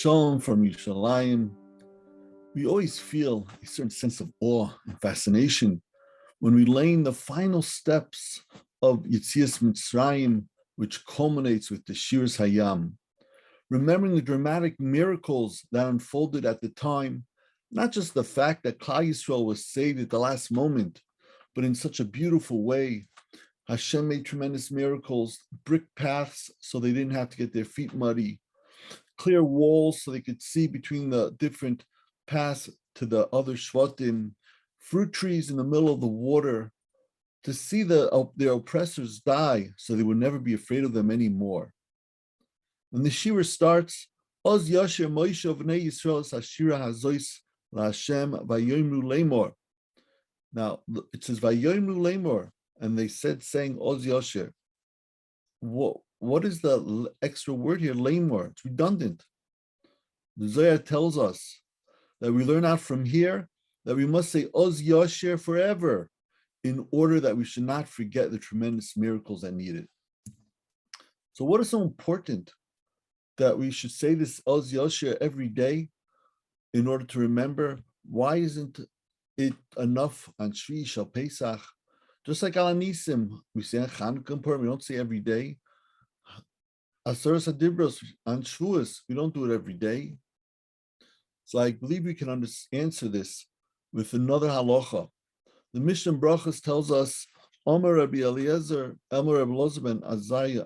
Shalom from Yerushalayim. We always feel a certain sense of awe and fascination when we lay in the final steps of Yetzias Mitzrayim, which culminates with the Shiras Hayam, remembering the dramatic miracles that unfolded at the time, not just the fact that Klal Yisrael was saved at the last moment, but in such a beautiful way. Hashem made tremendous miracles, brick paths so they didn't have to get their feet muddy, clear walls so they could see between the different paths to the other Shvatim, fruit trees in the middle of the water, to see their oppressors die so they would never be afraid of them anymore. When the Shira starts, Oz Yasher Moshe V'nei Yisrael Hashira Hazois LaHashem Vayomru Lemor. Now it says Vayomru Lemor, and they said, saying Oz Yasher. What is the extra word here? Lemor. It's redundant. The Zohar tells us that we learn out from here that we must say Oz Yasher forever, in order that we should not forget the tremendous miracles that needed. So what is so important that we should say this Oz Yasher every day in order to remember? Why isn't it enough on Shvi Shal Pesach? Just like Al Nisim, we say on Chanukah Purim, we don't say every day. Aseres Hadibros on Shavuos, we don't do it every day. So I believe we can answer this with another halacha. The Mishnah Brachas tells us, Omer Rabbi Eliezer, Omer Rabbi Eliezer ben Azariah.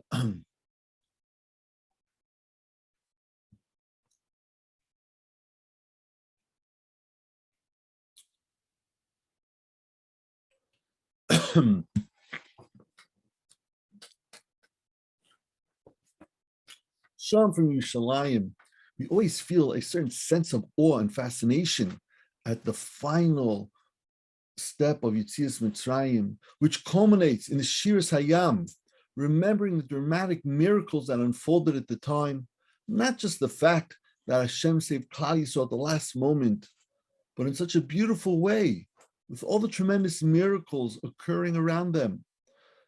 Shalom from Yerushalayim. We always feel a certain sense of awe and fascination at the final step of Yetzias Mitzrayim, which culminates in the Shiras Hayam, remembering the dramatic miracles that unfolded at the time, not just the fact that Hashem saved Klal Yisrael at the last moment, but in such a beautiful way, with all the tremendous miracles occurring around them.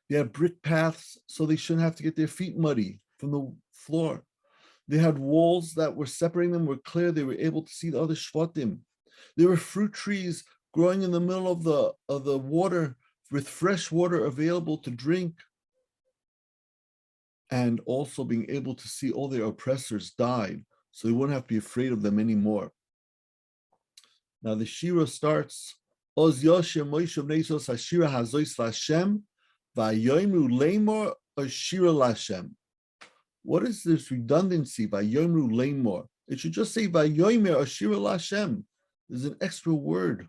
They had brick paths so they shouldn't have to get their feet muddy from the floor. They had walls that were separating them, were clear. They were able to see the other Shvatim. There were fruit trees growing in the middle of the water with fresh water available to drink, and also being able to see all their oppressors died, so they wouldn't have to be afraid of them anymore. Now the Shira starts, Oz Yosher Moshe Bnei Yisrael Hashira Hazois LaHashem Vayomru Lemor Ashira LaHashem. What is this redundancy by Yomru Lemor? It should just say Vayomer Ashira LaHashem. There's an extra word.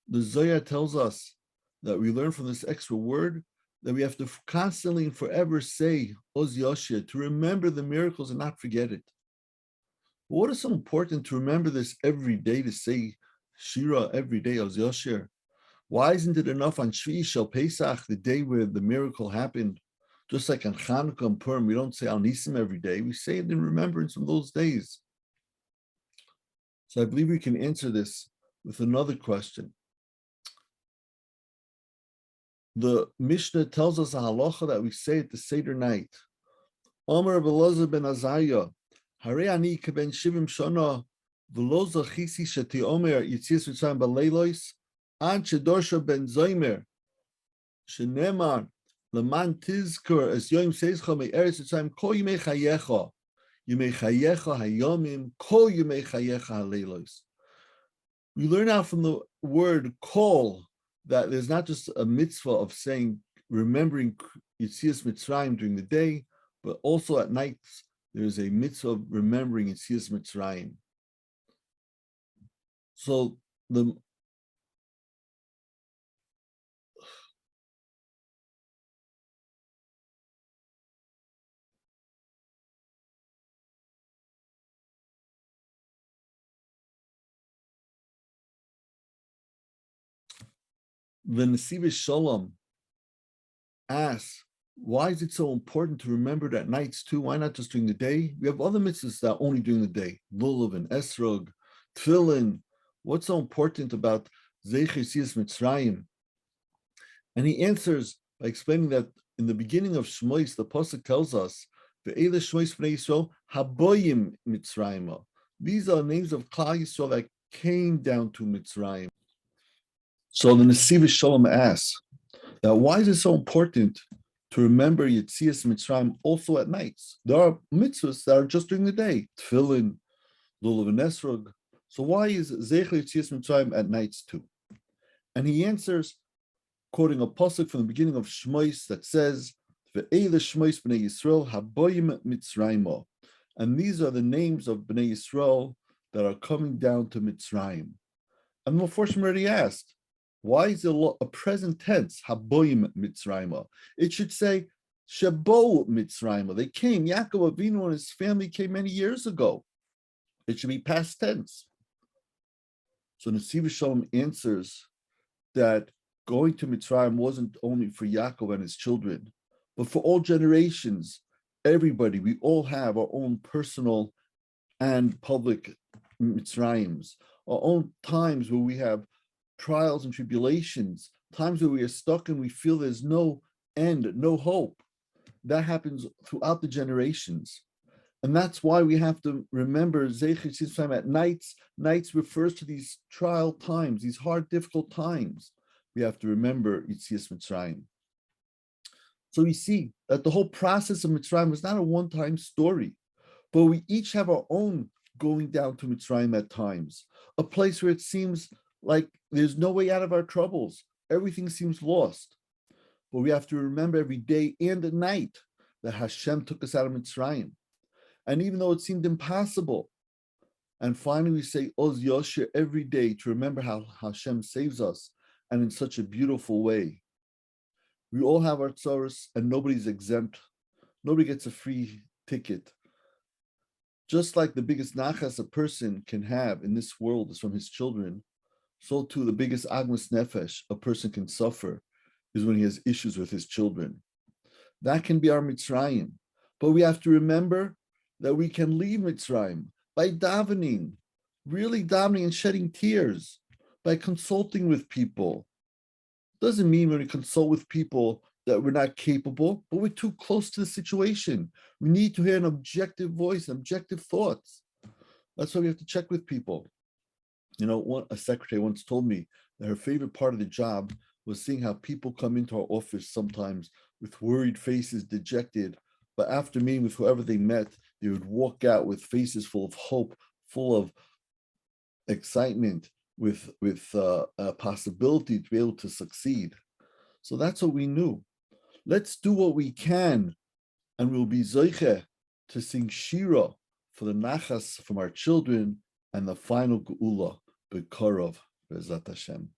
The Zohar tells us that we learn from this extra word that we have to constantly and forever say Oz Yashir, to remember the miracles and not forget it. But what is so important to remember this every day, to say Shira every day, Oz Yashir? Why isn't it enough on Shvi Shal Pesach, the day where the miracle happened? Just like on Chanukah and Purim, we don't say Al Nisim every day. We say it in remembrance of those days. So I believe we can answer this with another question. The Mishnah tells us a halacha that we say at the Seder night. Omer Rabbi Eliezer ben Azariah, Harei ani keben shivim shana v'lo zachisi sheti omer Yetzias Mitzrayim b'leilos an shedorsha ben zoymer shenemar leman tizkur es yom seischa me'eretz Mitzrayim kol yimei chayecha hayomim kol yimei chayecha haleilos. We learn out from the word kol that there's not just a mitzvah of saying, remembering Yetzias Mitzrayim during the day, but also at night there's a mitzvah of remembering Yetzias Mitzrayim. So the Nesiv Shalom asks, why is it so important to remember it at nights too? Why not just during the day? We have other mitzvahs that are only during the day. Lulav and Esrog, Tefillin. What's so important about Zecher Yetzias Mitzrayim? And he answers by explaining that in the beginning of Shmois, the pasuk tells us Ve'ele shmois bnei Yisrael haboyim Mitzrayim. These are names of Klal Yisrael that came down to Mitzrayim. So the Nesiv Shalom asks that why is it so important to remember Yetzias Mitzrayim also at nights? There are mitzvahs that are just during the day, Tefillin, Lulav and Esrog. So why is Zecher Yetzias Mitzrayim at nights too? And he answers, quoting a pasuk from the beginning of Shmois that says, "Ve'ele Shmois bnei Yisrael haboyim Mitzrayim." And these are the names of Bnei Yisrael that are coming down to Mitzrayim. And the Meforshim already asked, why is it a present tense, haboyim Mitzrayim? It should say, shebo Mitzrayim. They came, Yaakov Avinu and his family came many years ago. It should be past tense. So Nesiv Shalom answers that going to Mitzrayim wasn't only for Yaakov and his children, but for all generations, everybody. We all have our own personal and public Mitzrayims, our own times where we have trials and tribulations, times where we are stuck and we feel there's no end, no hope. That happens throughout the generations. And that's why we have to remember Zecher Yetzias Mitzrayim at nights. Nights refers to these trial times, these hard, difficult times. We have to remember Yetzias Mitzrayim. So we see that the whole process of Mitzrayim was not a one-time story, but we each have our own going down to Mitzrayim at times, a place where it seems like there's no way out of our troubles. Everything seems lost. But we have to remember every day and at night that Hashem took us out of Mitzrayim. And even though it seemed impossible, and finally we say Oz Yosher every day to remember how Hashem saves us, and in such a beautiful way. We all have our tzaros, and nobody's exempt. Nobody gets a free ticket. Just like the biggest nachas a person can have in this world is from his children, so too the biggest agmas nefesh a person can suffer is when he has issues with his children. That can be our Mitzrayim. But we have to remember that we can leave Mitzrayim by davening, really davening and shedding tears, by consulting with people. Doesn't mean when we consult with people that we're not capable, but we're too close to the situation. We need to hear an objective voice, objective thoughts. That's why we have to check with people. You know, a secretary once told me that her favorite part of the job was seeing how people come into our office sometimes with worried faces, dejected, but after meeting with whoever they met, they would walk out with faces full of hope, full of excitement, with a possibility to be able to succeed. So that's what we knew. Let's do what we can, and we'll be zoiche to sing shira for the nachas from our children and the final geula, B'Korov, B'ezrat Hashem.